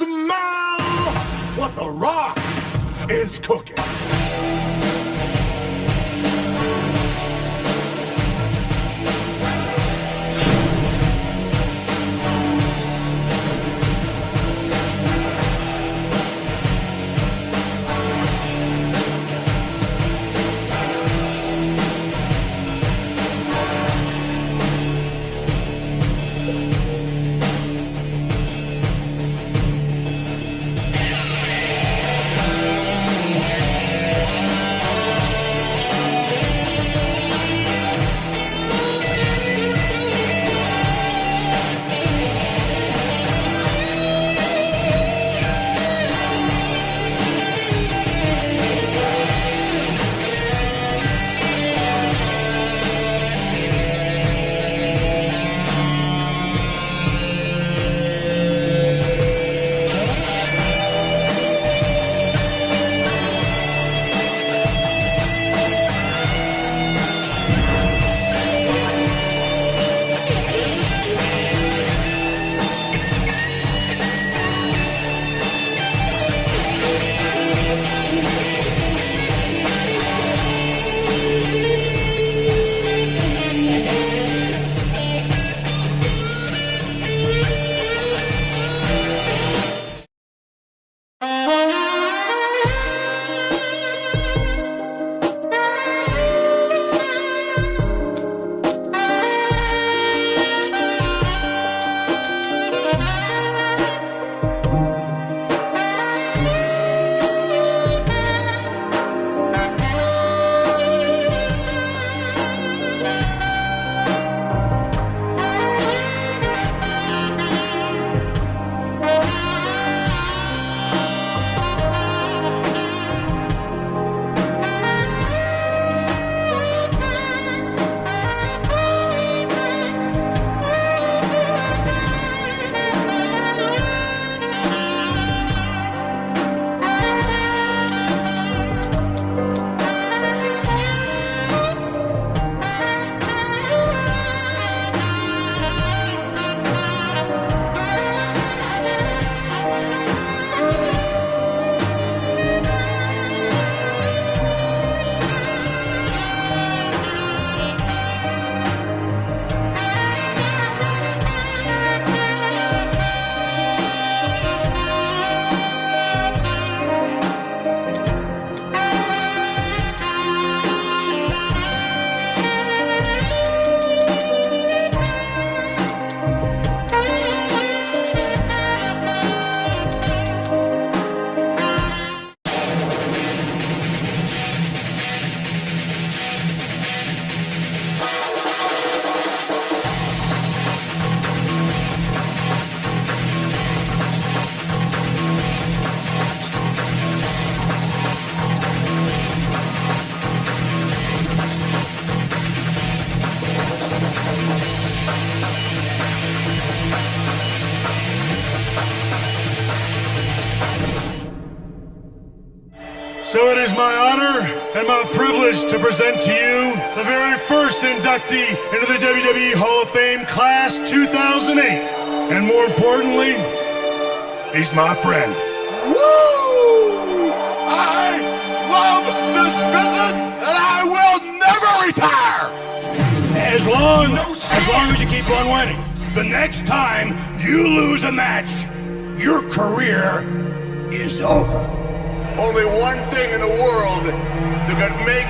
smell what The Rock is cooking. So it is my honor and my privilege to present to you the very first inductee into the WWE Hall of Fame Class 2008. And more importantly, he's my friend. Woo! I love this business and I will never retire! As long as you keep on winning. The next time you lose a match, your career is over. Only one thing in the world that could make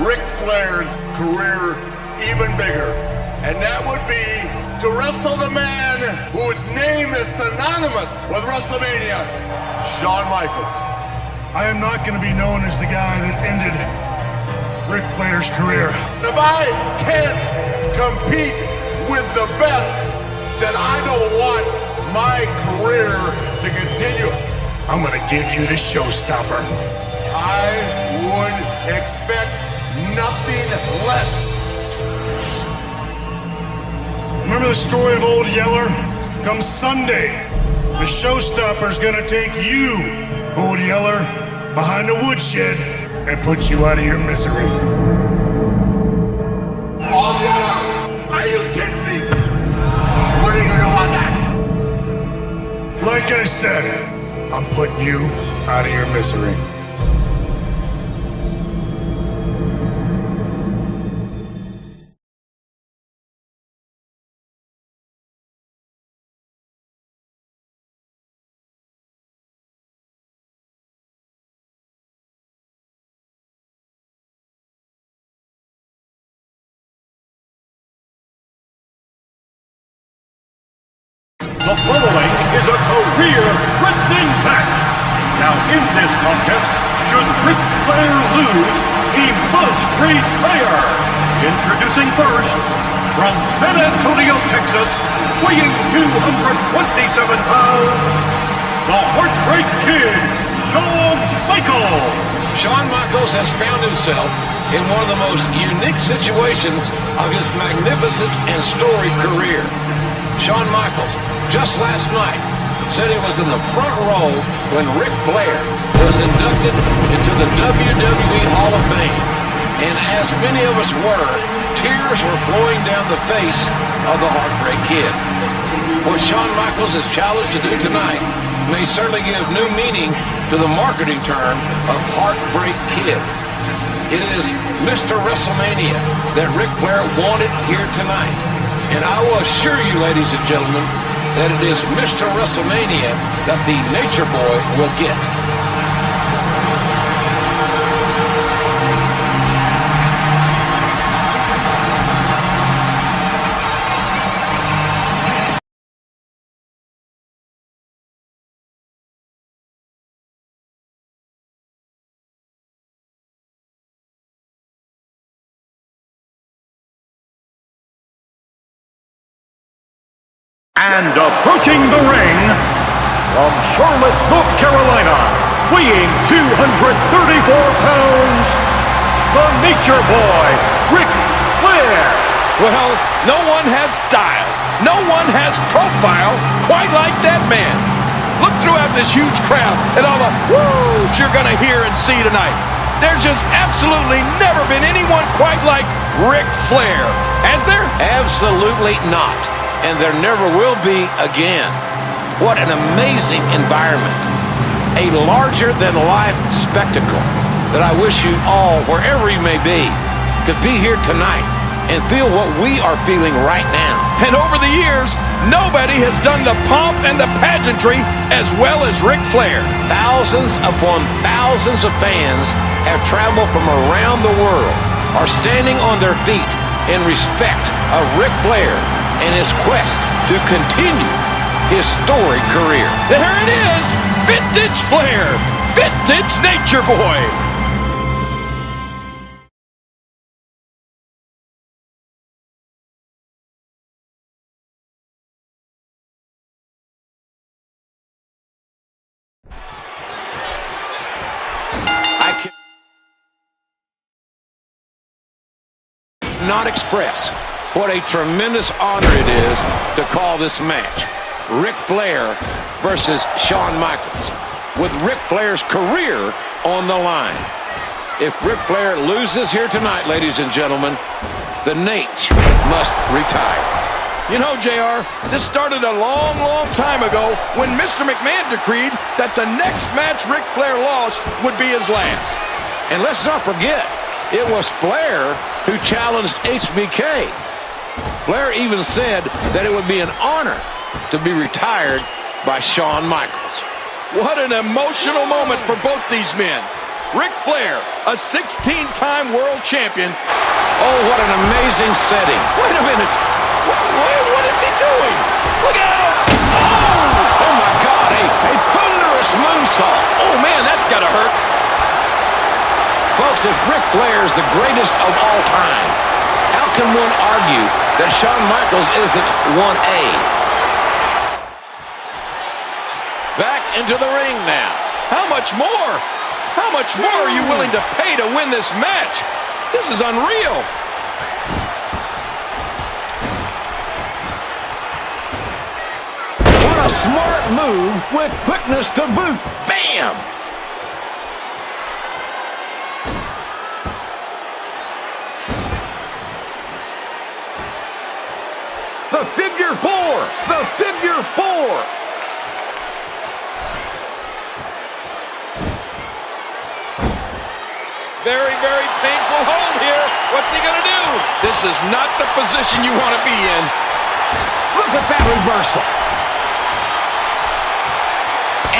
Ric Flair's career even bigger, and that would be to wrestle the man whose name is synonymous with WrestleMania, Shawn Michaels. I am not going to be known as the guy that ended Ric Flair's career. If I can't compete with the best, then I don't want my career to continue. I'm gonna give you the showstopper. I would expect nothing less. Remember the story of Old Yeller? Come Sunday, the showstopper's gonna take you, Old Yeller, behind the woodshed and put you out of your misery. Old Yeller! Are you kidding me? What are you gonna do about that? Like I said, I'm putting you out of your misery. The following is a career-threatening match. Now, in this contest, should Ric Flair lose, he must retire. Introducing first, from San Antonio, Texas, weighing 227 pounds, the Heartbreak Kid, Shawn Michaels. Shawn Michaels has found himself in one of the most unique situations of his magnificent and storied career. Shawn Michaels, just last night, said he was in the front row when Ric Flair was inducted into the WWE Hall of Fame. And as many of us were, tears were flowing down the face of the Heartbreak Kid. What Shawn Michaels is challenged to do tonight may certainly give new meaning to the marketing term of Heartbreak Kid. It is Mr. WrestleMania that Ric Flair wanted here tonight. And I will assure you, ladies and gentlemen, that it is Mr. WrestleMania that the Nature Boy will get. And approaching the ring, from Charlotte, North Carolina, weighing 234 pounds, the Nature Boy, Ric Flair. Well, no one has style, no one has profile quite like that man. Look throughout this huge crowd at all the woos you're going to hear and see tonight. There's just absolutely never been anyone quite like Ric Flair. Has there? Absolutely not. And there never will be again. What an amazing environment. A larger-than-life spectacle that I wish you all, wherever you may be, could be here tonight and feel what we are feeling right now. And over the years, nobody has done the pomp and the pageantry as well as Ric Flair. Thousands upon thousands of fans have traveled from around the world, are standing on their feet in respect of Ric Flair and his quest to continue his storied career. There it is! Vintage Flair! Vintage Nature Boy! I cannot express what a tremendous honor it is to call this match. Ric Flair versus Shawn Michaels, with Ric Flair's career on the line. If Ric Flair loses here tonight, ladies and gentlemen, the Nate must retire. You know, JR, this started a long, long time ago when Mr. McMahon decreed that the next match Ric Flair lost would be his last. And let's not forget, it was Flair who challenged HBK. Flair even said that it would be an honor to be retired by Shawn Michaels. What an emotional moment for both these men. Ric Flair, a 16-time world champion. Oh, what an amazing setting. Wait a minute. What is he doing? Look out! Oh my God, a thunderous moonsault. Oh, man, that's gotta hurt. Folks, if Ric Flair is the greatest of all time, how can one argue that Shawn Michaels isn't 1A? Back into the ring now. How much more? How much more are you willing to pay to win this match? This is unreal. What a smart move with quickness to boot. Bam! The figure four! The figure four! Very, very painful hold here. What's he going to do? This is not the position you want to be in. Look at that reversal.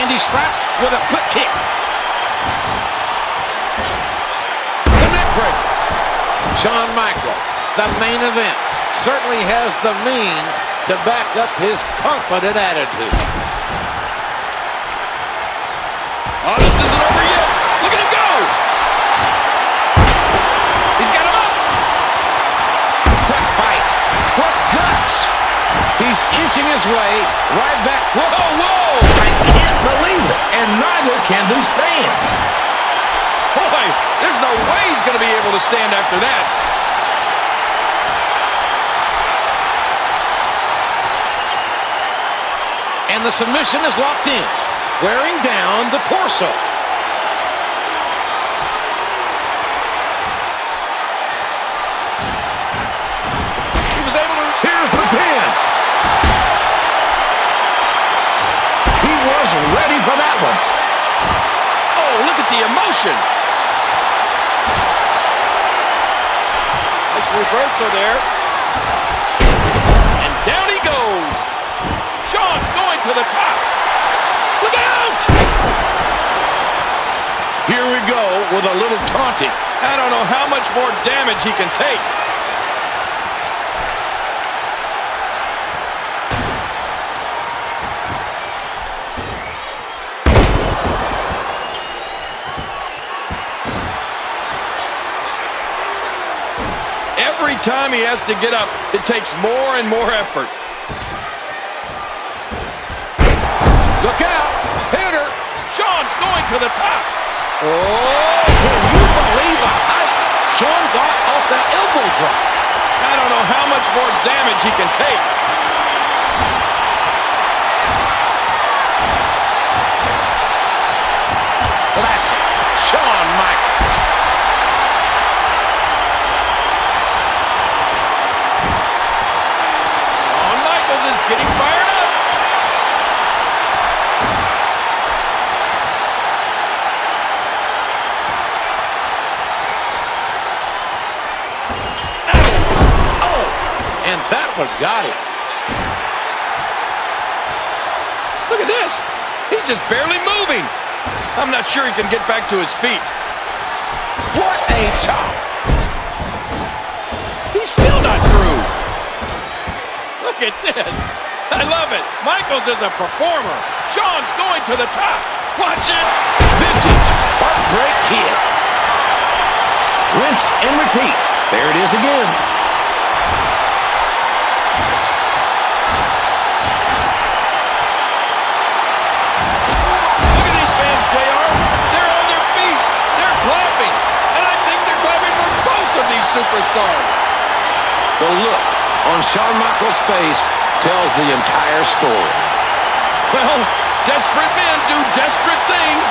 And he strikes with a quick kick. The neck breaker. Shawn Michaels, the main event, certainly has the means to back up his confident attitude. Oh, this isn't over yet. Look at him go. He's got him up. Quick fight. What guts. He's inching his way right back. Whoa, whoa. I can't believe it. And neither can these fans. Boy, there's no way he's going to be able to stand after that. And the submission is locked in, wearing down the torso. He was able to... Here's the pin. He was ready for that one. Oh, look at the emotion. Nice reversal there. And down he goes. Shawn's going to the top. Look out! Here we go with a little taunting. I don't know how much more damage he can take. Every time he has to get up, it takes more and more effort. Look out! Hitter! Shawn's going to the top. Oh, can you believe the height? Shawn got off the elbow drop. I don't know how much more damage he can take. Classic Shawn Michaels. Shawn Michaels is getting fired up. And that one got him. Look at this. He's just barely moving. I'm not sure he can get back to his feet. What a chop. He's still not through. Look at this. I love it. Michaels is a performer. Shawn's going to the top. Watch it. Vintage Heartbreak Kid. Rinse and repeat. There it is again. Look at these fans, JR. They're on their feet. They're clapping. And I think they're clapping for both of these superstars. The look on Shawn Michaels' face tells the entire story. Well, desperate men do desperate things.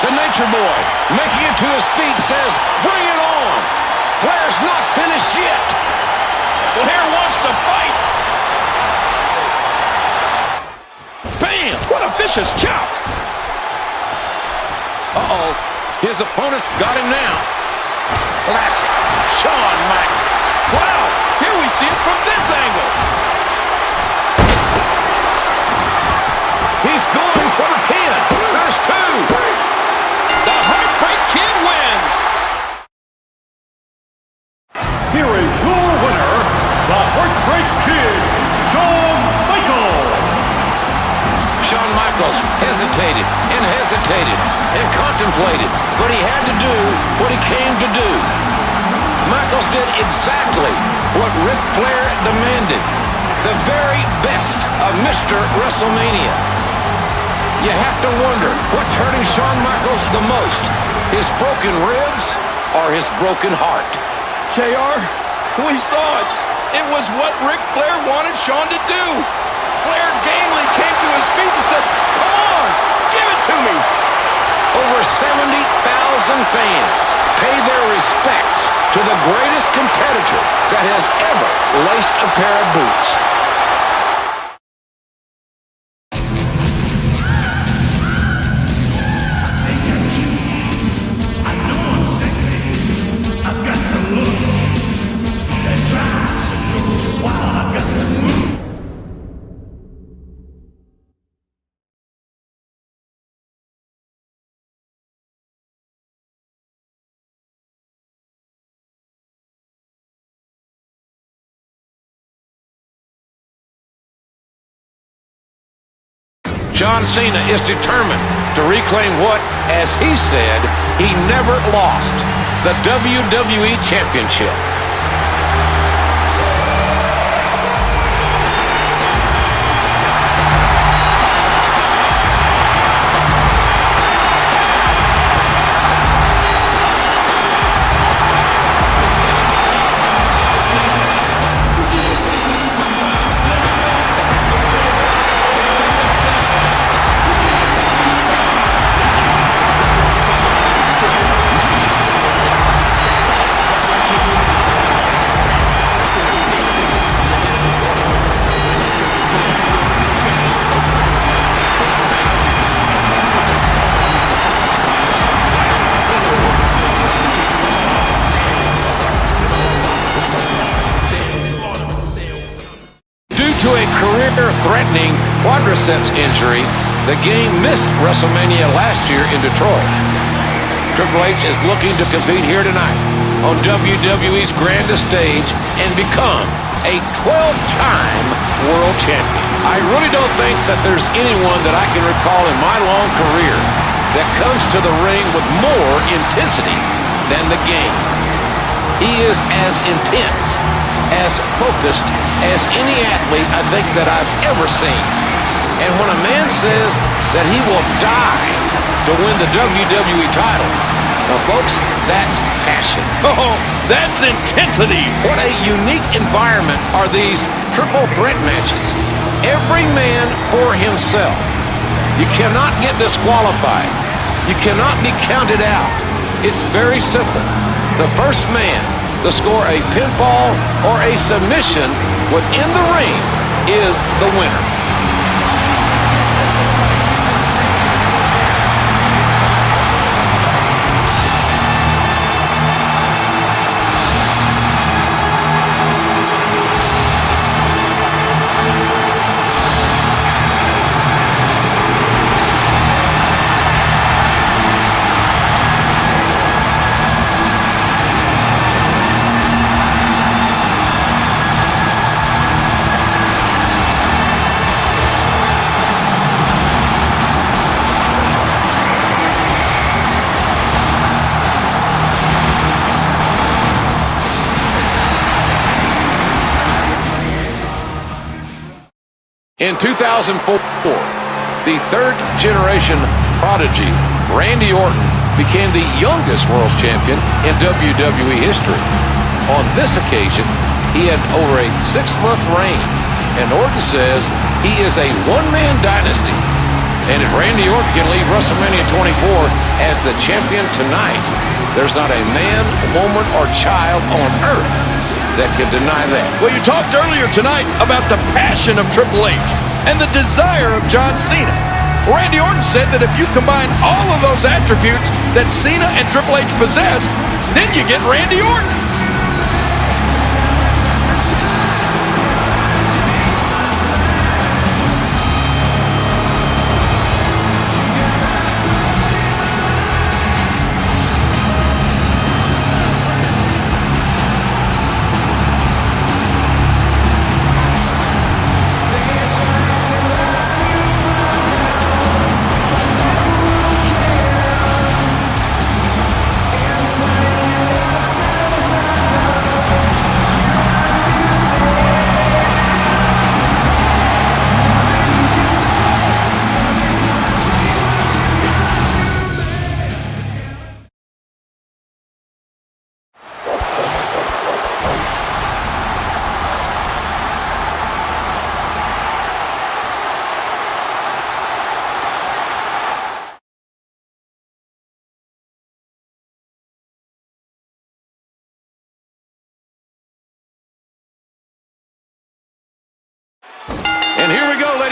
The Nature Boy, making it to his feet, says, bring it on. Flair's not finished yet. Flair wants to fight. Bam! What a vicious chop. Uh-oh. His opponent's got him now. Classic Shawn Michaels. Wow, here we see it from this angle. He's going for the pin. There's two. The Heartbreak Kid wins. Here is your winner, the Heartbreak Kid, Shawn Michaels. Shawn Michaels hesitated and hesitated and contemplated, but he had to do what he came to do. Michaels did exactly what Ric Flair demanded. The very best of Mr. WrestleMania. You have to wonder what's hurting Shawn Michaels the most, his broken ribs or his broken heart. JR, we saw it. It was what Ric Flair wanted Shawn to do. Flair gamely came to his feet and said, come on, give it to me. Over 70,000 fans pay their respects to the greatest competitor that has a pair of boots. John Cena is determined to reclaim what, as he said, he never lost, the WWE Championship. To a career-threatening quadriceps injury, the game missed WrestleMania last year in Detroit. Triple H is looking to compete here tonight on WWE's grandest stage and become a 12-time world champion. I really don't think that there's anyone that I can recall in my long career that comes to the ring with more intensity than the game. He is as intense, as focused as any athlete I think that I've ever seen. And when a man says that he will die to win the WWE title, now folks, that's passion. Oh, that's intensity. What a unique environment are these triple threat matches. Every man for himself. You cannot get disqualified. You cannot be counted out. It's very simple. The first man to score a pinfall or a submission within the ring is the winner. In 2004, the third-generation prodigy, Randy Orton, became the youngest world champion in WWE history. On this occasion, he had over a 6-month reign, and Orton says he is a one-man dynasty. And if Randy Orton can leave WrestleMania 24 as the champion tonight, there's not a man, woman, or child on earth that can deny that. Well, you talked earlier tonight about the passion of Triple H and the desire of John Cena. Randy Orton said that if you combine all of those attributes that Cena and Triple H possess, then you get Randy Orton.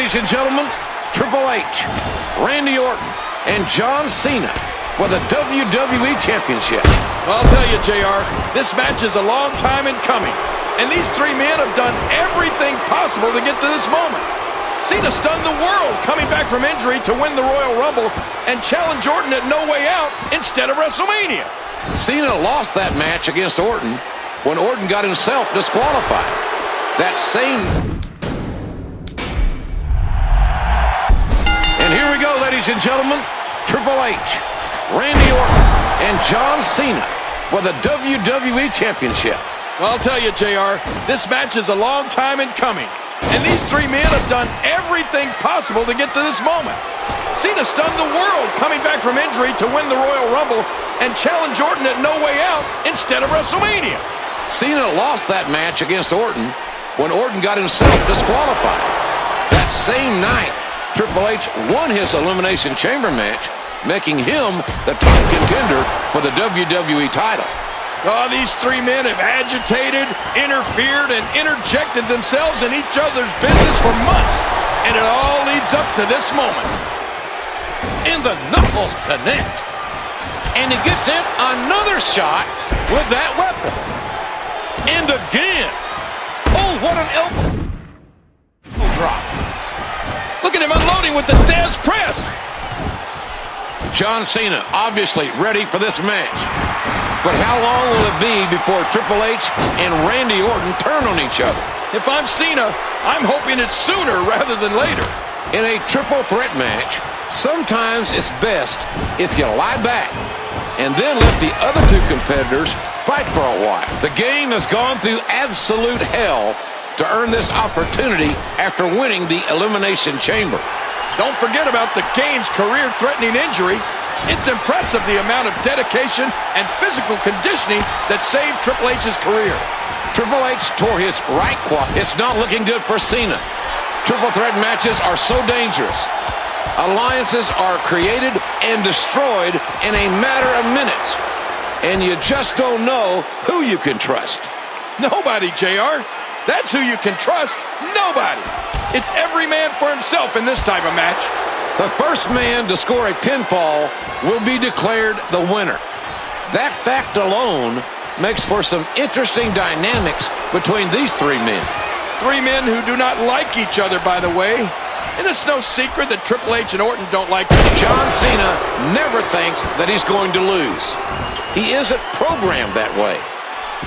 ladies and gentlemen, Triple H, Randy Orton, and John Cena for the WWE Championship. Well, I'll tell you, JR, this match is a long time in coming. And these three men have done everything possible to get to this moment. Cena stunned the world coming back from injury to win the Royal Rumble and challenge Orton at No Way Out instead of WrestleMania. Cena lost that match against Orton when Orton got himself disqualified. That same... And here we go, ladies and gentlemen. Triple H, Randy Orton, and John Cena for the WWE Championship. Well, I'll tell you, JR, this match is a long time in coming. And these three men have done everything possible to get to this moment. Cena stunned the world coming back from injury to win the Royal Rumble and challenge Orton at No Way Out instead of WrestleMania. Cena lost that match against Orton when Orton got himself disqualified. That same night, Triple H won his Elimination Chamber match, making him the top contender for the WWE title. Oh, these three men have agitated, interfered, and interjected themselves in each other's business for months. And it all leads up to this moment. And the knuckles connect. And he gets in another shot with that weapon. And again. Oh, what an elbow drop. Look at him unloading with the Dez press. John Cena obviously ready for this match. But how long will it be before Triple H and Randy Orton turn on each other? If I'm Cena, I'm hoping it's sooner rather than later. In a triple threat match, sometimes it's best if you lie back and then let the other two competitors fight for a while. The game has gone through absolute hell to earn this opportunity after winning the Elimination Chamber. Don't forget about the Gaines' career-threatening injury. It's impressive the amount of dedication and physical conditioning that saved Triple H's career. Triple H tore his right quad. It's not looking good for Cena. Triple threat matches are so dangerous. Alliances are created and destroyed in a matter of minutes. And you just don't know who you can trust. Nobody, JR. That's who you can trust. Nobody. It's every man for himself in this type of match. The first man to score a pinfall will be declared the winner. That fact alone makes for some interesting dynamics between these three men. Three men who do not like each other, by the way. And it's no secret that Triple H and Orton don't like each other. John Cena never thinks that he's going to lose. He isn't programmed that way.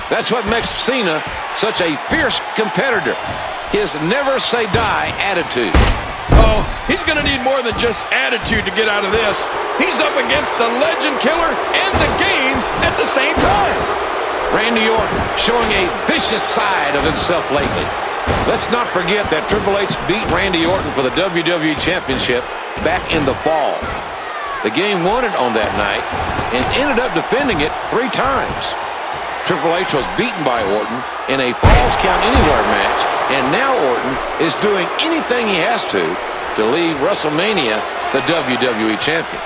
That's what makes Cena such a fierce competitor. His never-say-die attitude. Oh, he's going to need more than just attitude to get out of this. He's up against the legend killer and the game at the same time. Randy Orton showing a vicious side of himself lately. Let's not forget that Triple H beat Randy Orton for the WWE Championship back in the fall. The game won it on that night and ended up defending it 3 times. Triple H was beaten by Orton in a Falls Count Anywhere match, and now Orton is doing anything he has to leave WrestleMania the WWE Champion.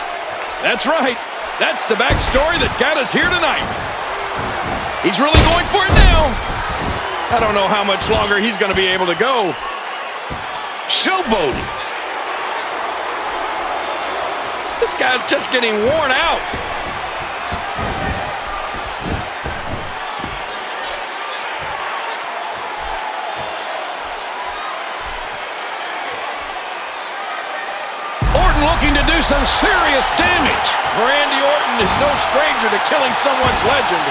That's right. That's the backstory that got us here tonight. He's really going for it now. I don't know how much longer he's going to be able to go. Showboating. This guy's just getting worn out. Looking to do some serious damage. Randy Orton is no stranger to killing someone's legend.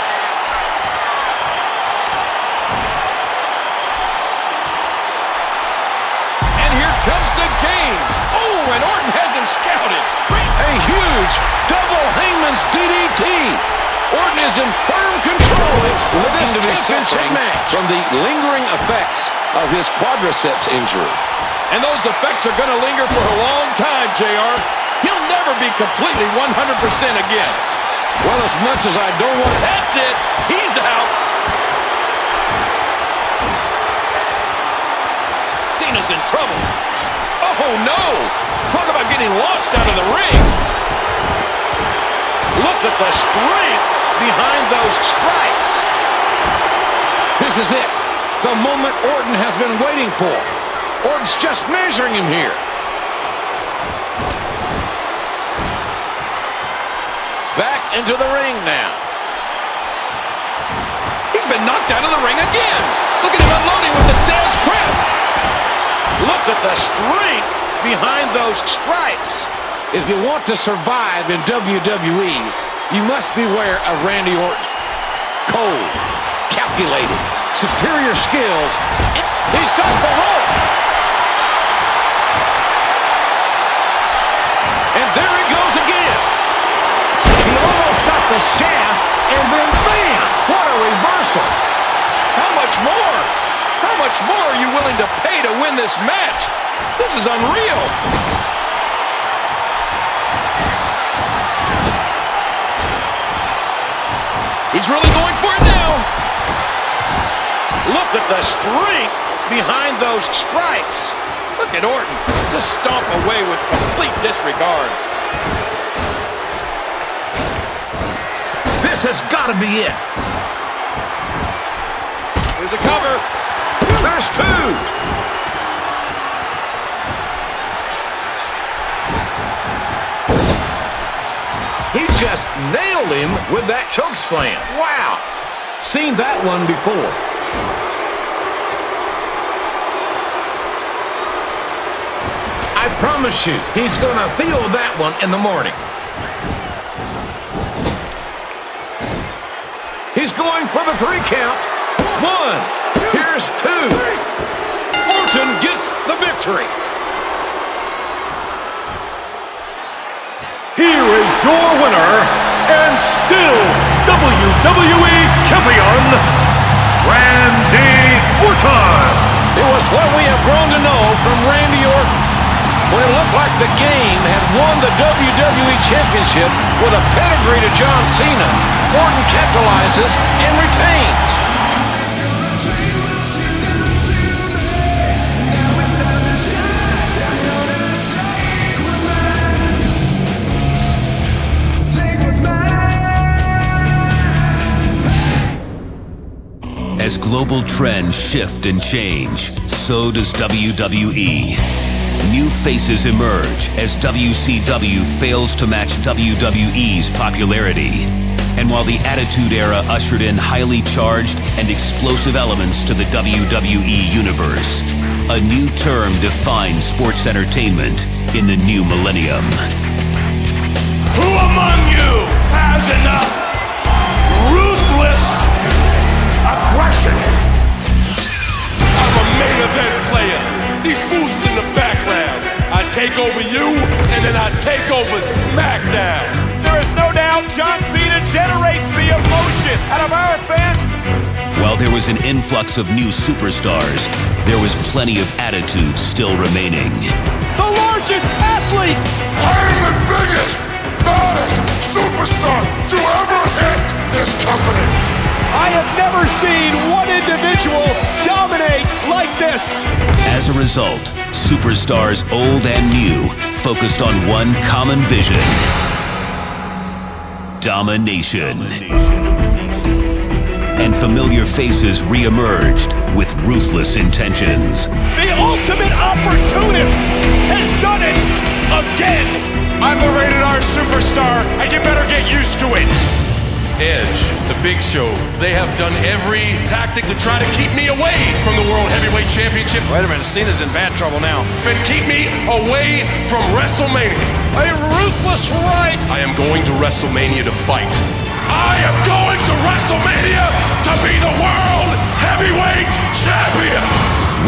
And here comes the game. Oh, and Orton has him scouted. A huge double Hangman's DDT. Orton is in firm control of this championship match from the lingering effects of his quadriceps injury. And those effects are going to linger for a long time, JR. He'll never be completely 100% again. Well, as much as I don't want... That's it. He's out. Cena's in trouble. Oh, no. Talk about getting launched out of the ring. Look at the strength behind those strikes. This is it. The moment Orton has been waiting for. Orton's just measuring him here. Back into the ring now. He's been knocked out of the ring again. Look at him unloading with the Dez press. Look at the strength behind those strikes. If you want to survive in WWE, you must beware of Randy Orton. Cold, calculated, superior skills. He's got the rope. And there he goes again. He almost got the shaft, and then bam! What a reversal. How much more? How much more are you willing to pay to win this match? This is unreal. He's really going for it now. Look at the strength behind those strikes. Look at Orton just stomp away with complete disregard. This has got to be it. Here's a cover. There's two. He just nailed him with that choke slam. Wow. Seen that one before. I promise you, he's going to feel that one in the morning. He's going for the 3 count. 1. Here's 2. Orton gets the victory. Here is your winner, and still WWE Champion, Randy Orton. It was what we have grown to know from Randy Orton. When it looked like the game had won the WWE Championship with a pedigree to John Cena, Orton capitalizes and retains. As global trends shift and change, so does WWE. New faces emerge as WCW fails to match WWE's popularity. And while the Attitude Era ushered in highly charged and explosive elements to the WWE universe, a new term defines sports entertainment in the new millennium. Who among you has enough ruthless aggression? I'm a main event player. These fools in the background. I take over you, and then I take over SmackDown. There is no doubt John Cena generates the emotion out of our fans. While there was an influx of new superstars, there was plenty of attitude still remaining. The largest athlete. I am the biggest, baddest superstar to ever hit this company. I have never seen one individual dominate like this. As a result, superstars old and new focused on one common vision: domination. And familiar faces re-emerged with ruthless intentions. The ultimate opportunist has done it again. I'm the Rated R superstar, and you better get used to it. Edge, The Big Show, they have done every tactic to try to keep me away from the World Heavyweight Championship. Wait a minute, Cena's in bad trouble now. And keep me away from WrestleMania. A ruthless right. I am going to WrestleMania to fight. I am going to WrestleMania to be the World Heavyweight Champion.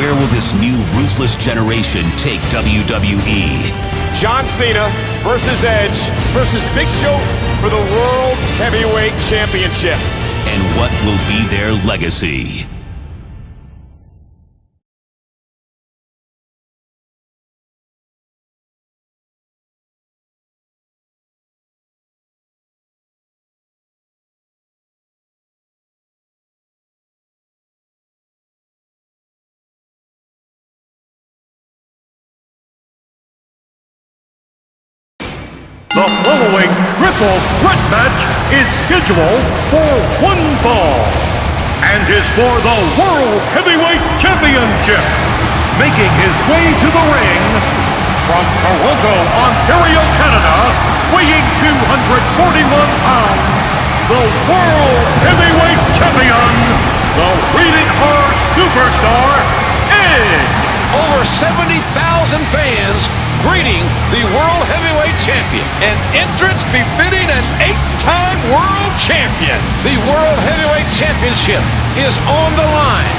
Where will this new ruthless generation take WWE? John Cena versus Edge versus Big Show for the World Heavyweight Championship. And what will be their legacy? The following triple threat match is scheduled for one fall and is for the World Heavyweight Championship. making his way to the ring from Toronto, Ontario, Canada, weighing 241 pounds, the World Heavyweight Champion, the Rated R Superstar, Edge. Over 70,000 fans greeting the World Heavyweight Champion. An entrance befitting an 8-time world champion. The World Heavyweight Championship is on the line.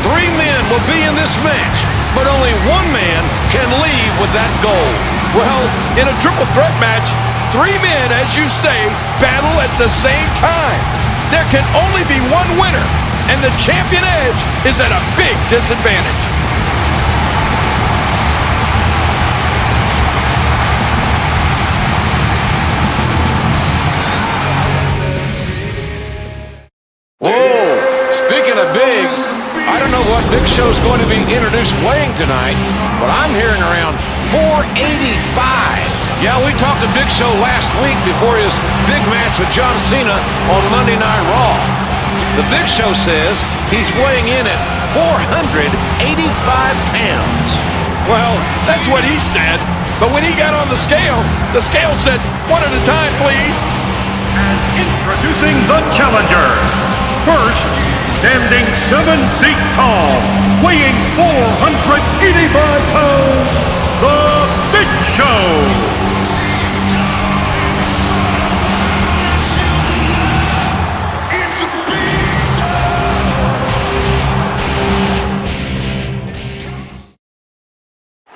3 men will be in this match, but only 1 man can leave with that gold. Well, in a triple threat match, 3 men, as you say, battle at the same time. There can only be 1 winner, and the champion Edge is at a big disadvantage. Speaking of big, I don't know what Big Show's going to be introduced weighing tonight, but I'm hearing around 485. Yeah, we talked to Big Show last week before his big match with John Cena on Monday Night Raw. The Big Show says he's weighing in at 485 pounds. Well, that's what he said, but when he got on the scale said, 1 at a time, please. And introducing the challenger. First, standing 7 feet tall, weighing 485 pounds, The Big Show. It's a big show.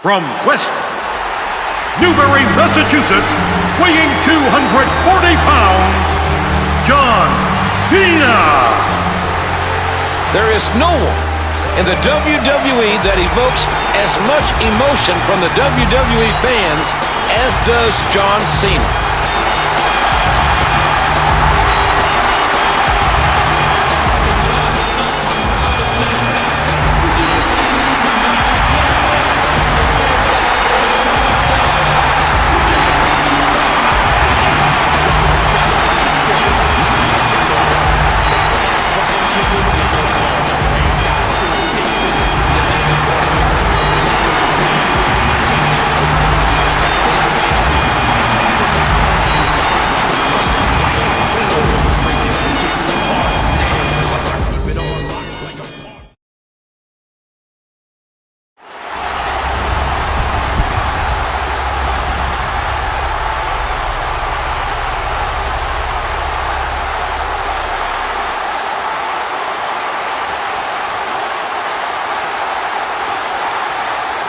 From West Newbury, Massachusetts, weighing 240 pounds, John Cena. There is no one in the WWE that evokes as much emotion from the WWE fans as does John Cena.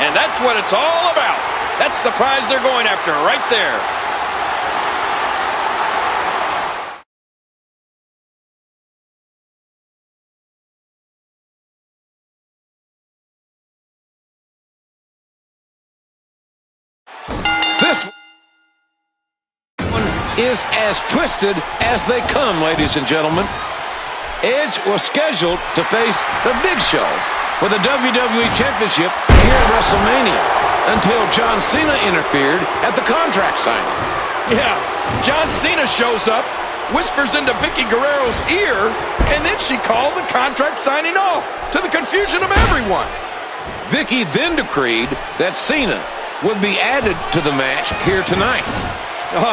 And that's what it's all about. That's the prize they're going after right there. This one is as twisted as they come, ladies and gentlemen. Edge was scheduled to face the Big Show for the WWE Championship here at WrestleMania until John Cena interfered at the contract signing. Yeah, John Cena shows up, whispers into Vicky Guerrero's ear, and then she called the contract signing off, to the confusion of everyone. Vicky then decreed that Cena would be added to the match here tonight.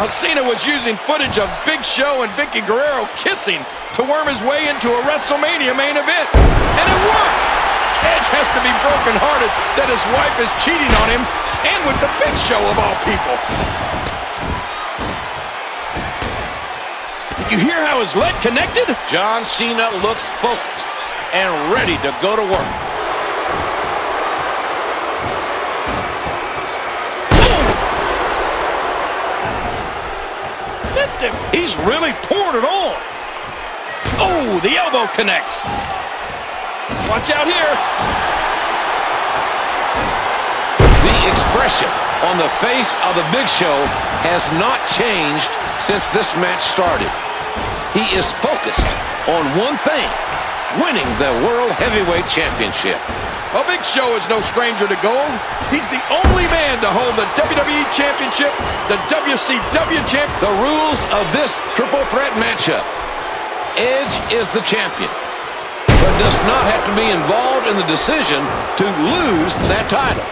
Cena was using footage of Big Show and Vicky Guerrero kissing to worm his way into a WrestleMania main event, and it worked. Edge has to be brokenhearted that his wife is cheating on him, and with the Big Show of all people. Did you hear how his leg connected? John Cena looks focused and ready to go to work. Missed him. He's really poured it on. Oh, the elbow connects. Watch out here. The expression on the face of the Big Show has not changed since this match started. He is focused on one thing: winning the World Heavyweight Championship. Well, Big Show is no stranger to gold. He's the only man to hold the WWE Championship, the WCW Championship. The rules of this triple threat matchup: Edge is the champion. but does not have to be involved in the decision to lose that title.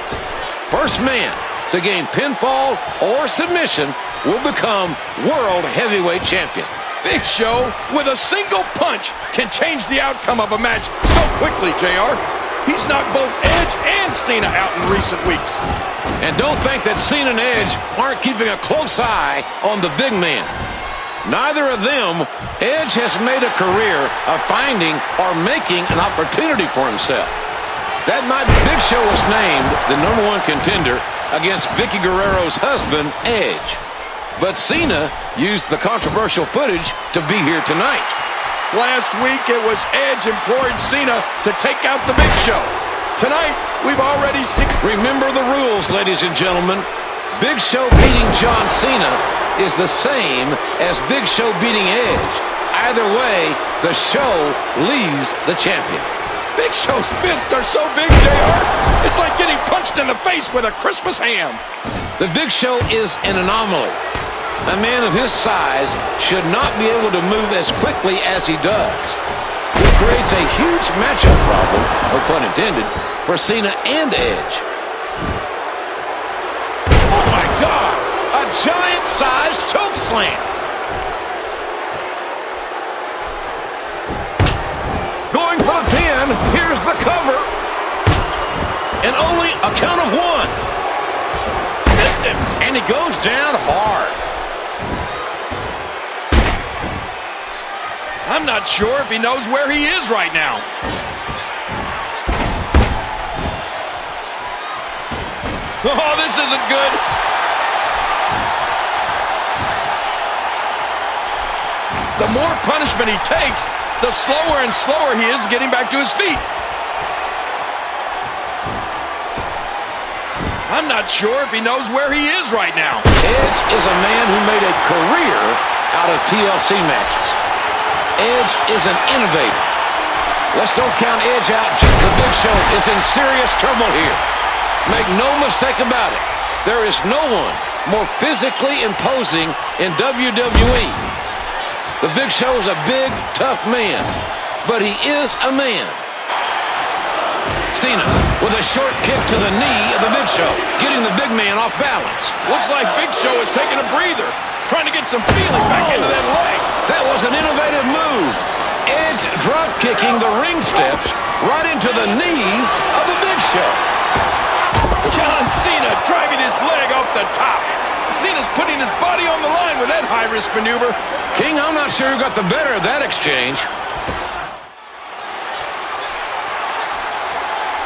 First man to gain pinfall or submission will become World Heavyweight Champion. Big Show, with a single punch, can change the outcome of a match so quickly, JR. He's knocked both Edge and Cena out in recent weeks. And don't think that Cena and Edge aren't keeping a close eye on the big man. Neither of them, Edge has made a career of finding or making an opportunity for himself. That night Big Show was named the #1 contender against Vicky Guerrero's husband, Edge. But Cena used the controversial footage to be here tonight. Last week, it was Edge imploring Cena to take out the Big Show. Tonight, we've already seen... Remember the rules, ladies and gentlemen. Big Show beating John Cena is the same as Big Show beating Edge. Either way, the show leaves the champion. Big Show's fists are so big, JR. It's like getting punched in the face with a Christmas ham. The Big Show is an anomaly. A man of his size should not be able to move as quickly as he does. It creates a huge matchup problem, no pun intended, for Cena and Edge. Oh my God! A giant-sized choke slam. Going for the pin. Here's the cover. And only a count of one. Missed him. And he goes down hard. I'm not sure if he knows where he is right now. Oh, this isn't good. The more punishment he takes, the slower and slower he is getting back to his feet. I'm not sure if he knows where he is right now. Edge is a man who made a career out of TLC matches. Edge is an innovator. Let's don't count Edge out. The Big Show is in serious trouble here. Make no mistake about it. There is no one more physically imposing in WWE. The Big Show is a big, tough man, but he is a man. Cena with a short kick to the knee of the Big Show, getting the big man off balance. Looks like Big Show is taking a breather, trying to get some feeling back into that leg. That was an innovative move. Edge drop kicking the ring steps right into the knees of the Big Show. John Cena driving his leg off the top. Cena's putting his body on the line with that high-risk maneuver. King, I'm not sure who got the better of that exchange.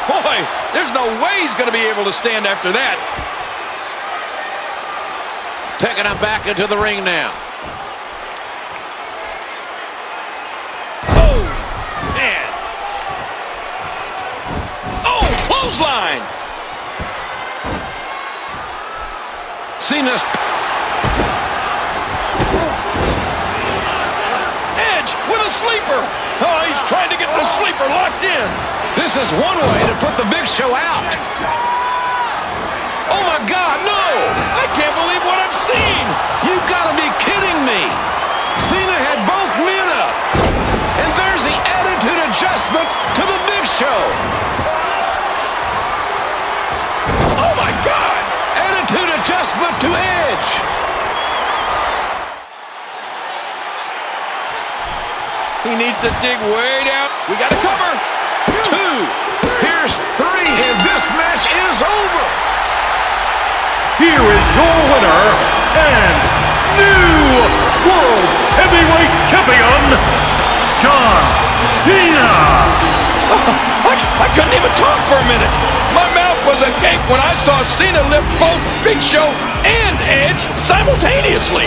Boy, there's no way he's going to be able to stand after that. Taking him back into the ring now. Oh, man. Oh, clothesline. Cena's... Edge with a sleeper. Oh, he's trying to get the sleeper locked in. This is one way to put the Big Show out. Oh, my God, no! I can't believe what I've seen. You've got to be kidding me. Cena had both men up. And there's the attitude adjustment to the Big Show. Oh, my God. Attitude adjustment to Edge. He needs to dig way down. We got to cover. 2. Here's 3. And this match is over. Here is your winner and new World Heavyweight Champion, John Cena. I couldn't even talk for a minute. My mouth was agape when I saw Cena lift both Big Show and Edge simultaneously.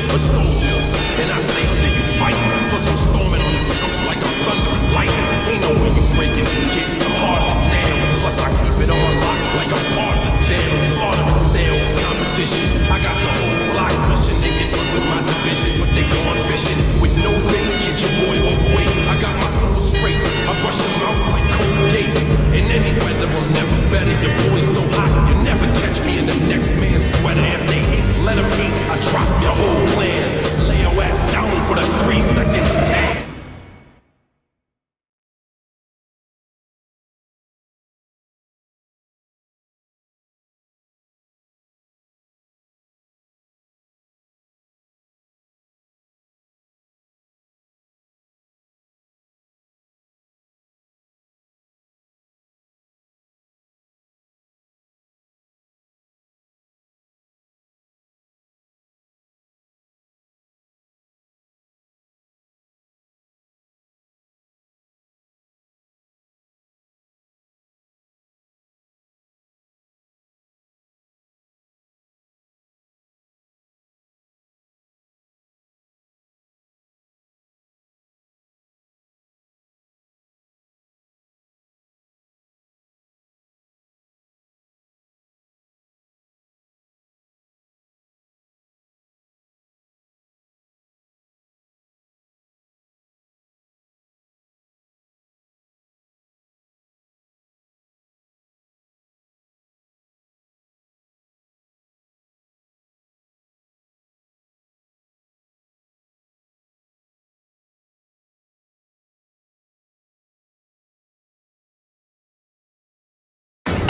A soldier, and I stay under you fighting. Plus I'm storming on the troops like I'm thunder and lightning. Ain't no way you breaking me, kid. I'm harder than nails. Plus I keep it on lock like I'm part of the jail. Slaughter and stale competition. I got the whole block pushing. They get with my division, but they going fishing with no bait. Get your boy on weight. I got my soul straight. I'm brushing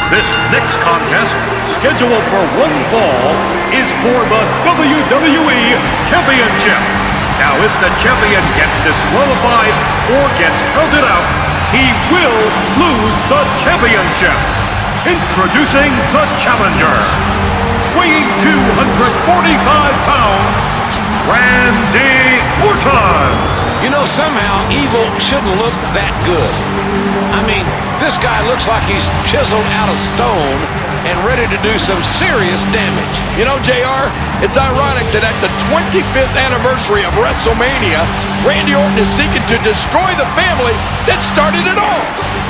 This next contest, scheduled for one fall, is for the WWE Championship. Now, if the champion gets disqualified or gets counted out, he will lose the championship. Introducing the challenger, weighing 245 pounds, Randy Orton. You know, somehow evil shouldn't look that good. I mean, this guy looks like he's chiseled out of stone and ready to do some serious damage. You know, JR, it's ironic that at the 25th anniversary of WrestleMania, Randy Orton is seeking to destroy the family that started it all,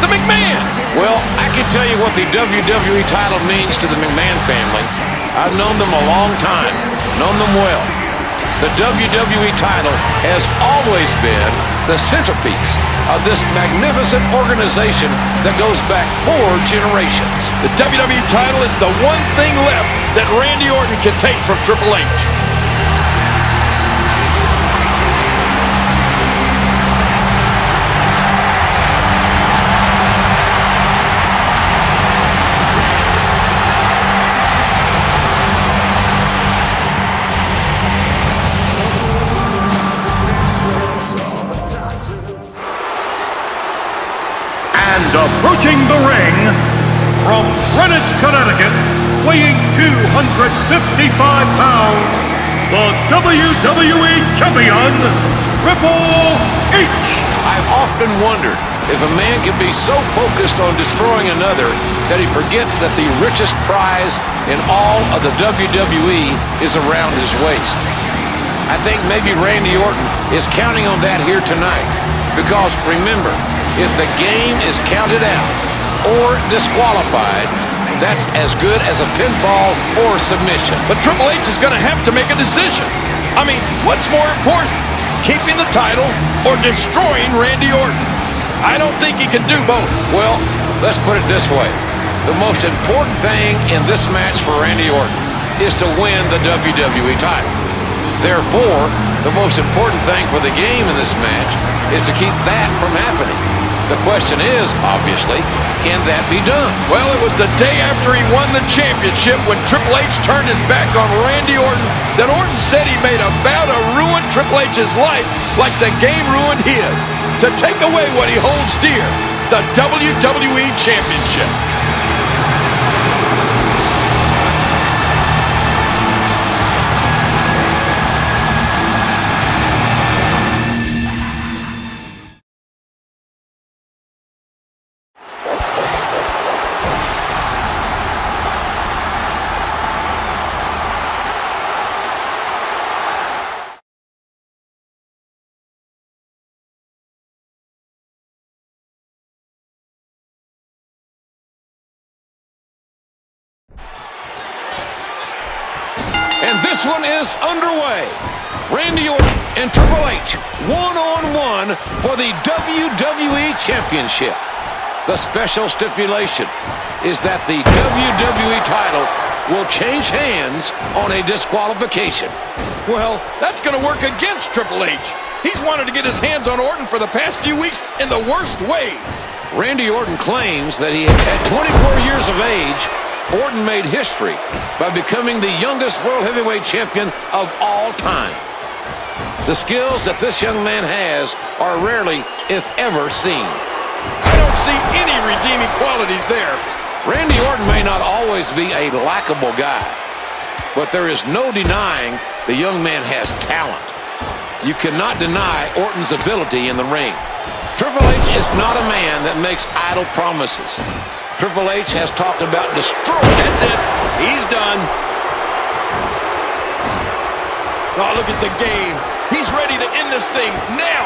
the McMahons. Well, I can tell you what the WWE title means to the McMahon family. I've known them a long time, known them well. The WWE title has always been the centerpiece of this magnificent organization that goes back 4 generations. The WWE title is the one thing left that Randy Orton can take from Triple H. And approaching the ring, from Greenwich, Connecticut, weighing 255 pounds, the WWE Champion, Triple H. I've often wondered if a man can be so focused on destroying another that he forgets that the richest prize in all of the WWE is around his waist. I think maybe Randy Orton is counting on that here tonight. Because remember, if the game is counted out or disqualified, that's as good as a pinfall or submission. But Triple H is going to have to make a decision. I mean, what's more important, keeping the title or destroying Randy Orton? I don't think he can do both. Well, let's put it this way. The most important thing in this match for Randy Orton is to win the WWE title. Therefore, the most important thing for the game in this match is to keep that from happening. The question is, obviously, can that be done? Well, it was the day after he won the championship when Triple H turned his back on Randy Orton that Orton said he made a vow to ruin Triple H's life like the game ruined his, to take away what he holds dear, the WWE Championship. And this one is underway. Randy Orton and Triple H, one-on-one for the WWE Championship. The special stipulation is that the WWE title will change hands on a disqualification. Well, that's going to work against Triple H. He's wanted to get his hands on Orton for the past few weeks in the worst way. Randy Orton claims that at 24 years of age, Orton made history by becoming the youngest World Heavyweight Champion of all time. The skills that this young man has are rarely, if ever, seen. I don't see any redeeming qualities there. Randy Orton may not always be a likable guy, but there is no denying the young man has talent. You cannot deny Orton's ability in the ring. Triple H is not a man that makes idle promises. Triple H has talked about destroying. That's it. He's done. Oh, look at the game. He's ready to end this thing now.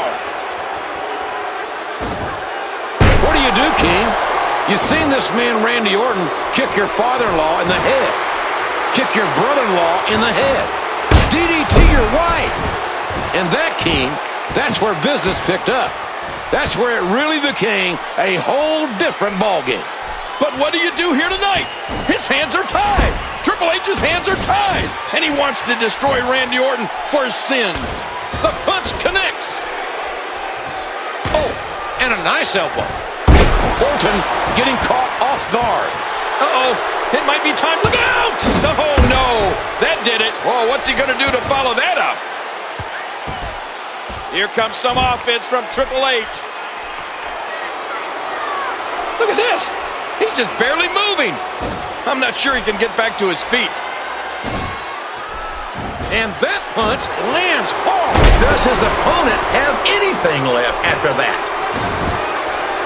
What do you do, King? You've seen this man, Randy Orton, kick your father-in-law in the head. Kick your brother-in-law in the head. DDT your wife. And that, King, that's where business picked up. That's where it really became a whole different ballgame. But what do you do here tonight? His hands are tied. Triple H's hands are tied. And he wants to destroy Randy Orton for his sins. The punch connects. Oh, and a nice elbow. Orton getting caught off guard. Uh-oh, it might be time. Look out! Oh, no, that did it. Whoa, what's he going to do to follow that up? Here comes some offense from Triple H. Look at this. He's just barely moving. I'm not sure he can get back to his feet. And that punch lands hard. Does his opponent have anything left after that?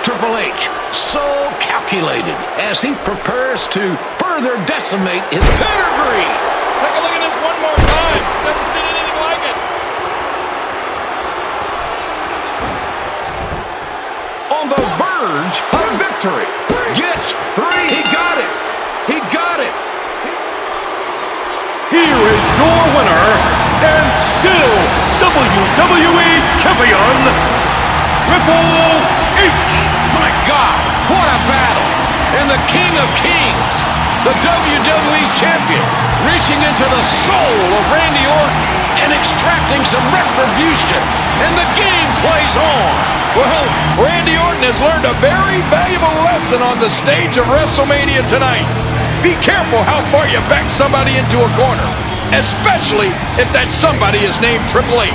Triple H, so calculated as he prepares to further decimate his pedigree. Take a look at this one more time. Never seen anything like it. On the verge of victory. Gets 3. He got it. He got it. Here is your winner, and still WWE Champion, Triple H. My God, what a battle. And the King of Kings, the WWE Champion, reaching into the soul of Randy Orton and extracting some retribution. And the game plays on. Well, Randy Orton has learned a very valuable lesson on the stage of WrestleMania tonight. Be careful how far you back somebody into a corner, especially if that somebody is named Triple H.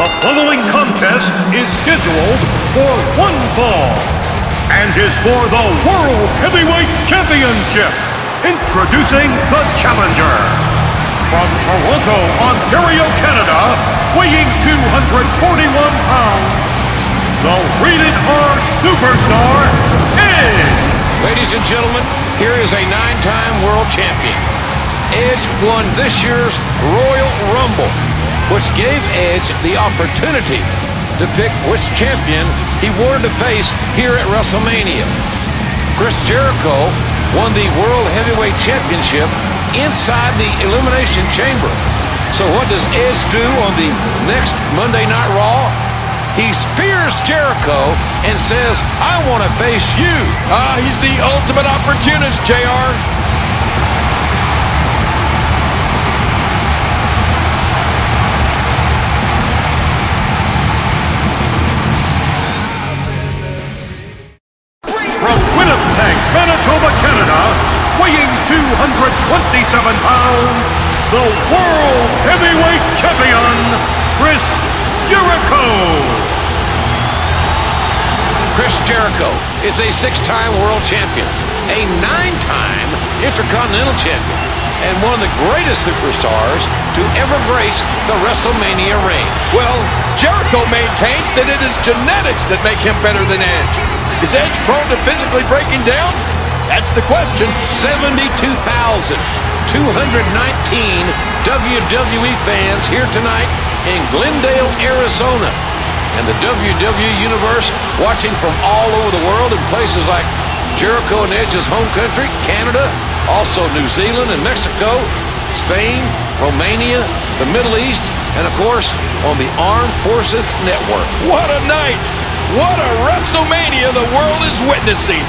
The following contest is scheduled for one fall and is for the World Heavyweight Championship. Introducing the challenger. From Toronto, Ontario, Canada, weighing 241 pounds, the Rated R Superstar, Edge. Ladies and gentlemen, here is a 9-time world champion. Edge won this year's Royal Rumble, which gave Edge the opportunity to pick which champion he wanted to face here at WrestleMania. Chris Jericho won the World Heavyweight Championship inside the Elimination Chamber. So what does Edge do on the next Monday Night Raw? He spears Jericho and says, I want to face you. He's the ultimate opportunist, JR. From Winnipeg, Manitoba, Canada, weighing 227 pounds, the World Heavyweight Champion, Chris Jericho. Chris Jericho is a 6-time world champion, a 9-time Intercontinental champion, and one of the greatest superstars to ever grace the WrestleMania ring. Well, Jericho maintains that it is genetics that make him better than Edge. Is Edge prone to physically breaking down? That's the question. 72,219 WWE fans here tonight in Glendale, Arizona. And the WWE Universe watching from all over the world in places like Jericho and Edge's home country, Canada, also New Zealand and Mexico, Spain, Romania, the Middle East, and of course, on the Armed Forces Network. What a night! What a WrestleMania the world is witnessing!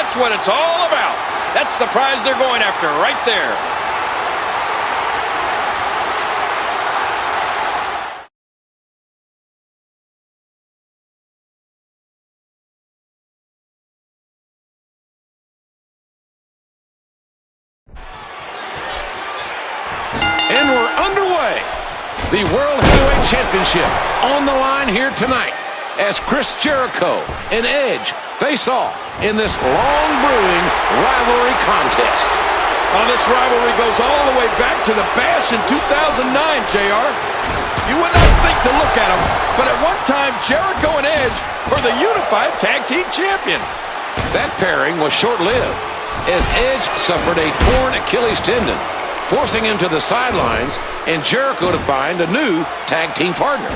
That's what it's all about. That's the prize they're going after right there. And we're underway. The World Heavyweight Championship on the line here tonight as Chris Jericho and Edge face off in this long-brewing rivalry contest. Well, this rivalry goes all the way back to the Bash in 2009, JR. You would not think to look at them, but at one time, Jericho and Edge were the unified tag team champions. That pairing was short-lived as Edge suffered a torn Achilles tendon, forcing him to the sidelines and Jericho to find a new tag team partner.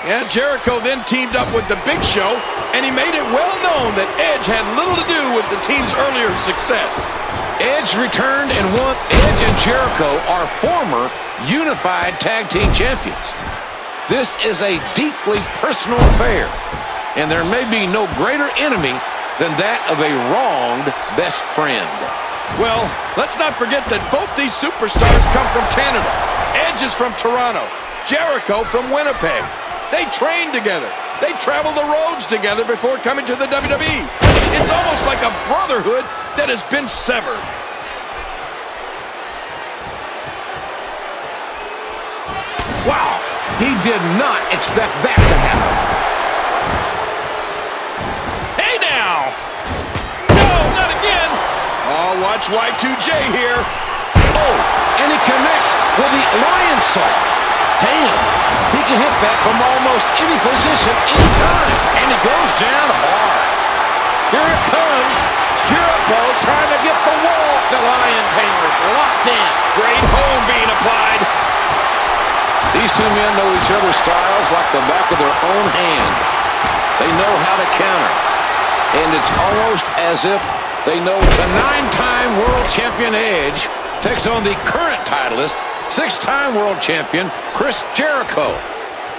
Yeah, Jericho then teamed up with The Big Show, and he made it well known that Edge had little to do with the team's earlier success. Edge returned and won. Edge and Jericho are former unified tag team champions. This is a deeply personal affair, and there may be no greater enemy than that of a wronged best friend. Well, let's not forget that both these superstars come from Canada. Edge is from Toronto, Jericho from Winnipeg. They trained together. They traveled the roads together before coming to the WWE. It's almost like a brotherhood that has been severed. Wow, he did not expect that to happen. Hey now! No, not again! Oh, watch Y2J here. Oh, and he connects with the Lion Saw. Damn, he can hit that from almost any position, anytime. And he goes down hard. Here it comes. Jericho trying to get the wall. The Lion Tamers locked in. Great hold being applied. These two men know each other's styles like the back of their own hand. They know how to counter. And it's almost as if they know the 9-time world champion Edge takes on the current titleist, 6-time world champion Chris Jericho.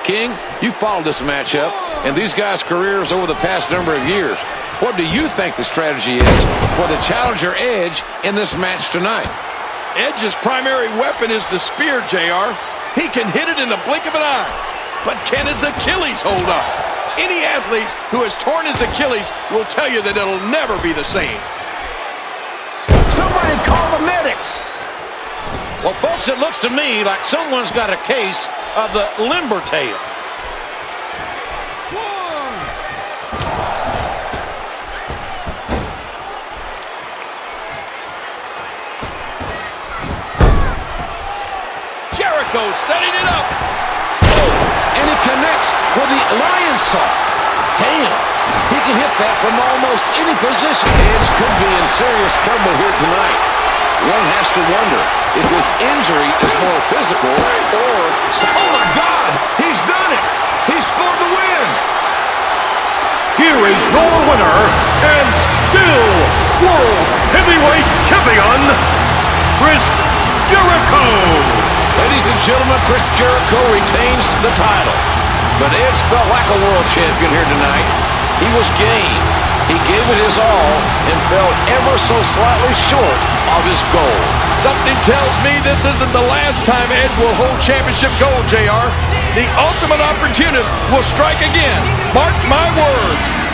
King, you followed this matchup and these guys' careers over the past number of years. What do you think the strategy is for the challenger Edge in this match tonight? Edge's primary weapon is the spear, JR. He can hit it in the blink of an eye. But can his Achilles hold up? Any athlete who has torn his Achilles will tell you that it'll never be the same. Somebody call the medics. Well, folks, it looks to me like someone's got a case of the limber tail. Jericho setting it up. Oh, and he connects with the Lion Saw. Damn, he can hit that from almost any position. Edge could be in serious trouble here tonight. One has to wonder if his injury is more physical or... Oh, my God! He's done it! He scored the win! Here is your winner, and still World Heavyweight Champion, Chris Jericho! Ladies and gentlemen, Chris Jericho retains the title. But Edge felt like a world champion here tonight. He was game. He gave it his all and fell ever so slightly short of his goal. Something tells me this isn't the last time Edge will hold championship gold, JR. The ultimate opportunist will strike again. Mark my words.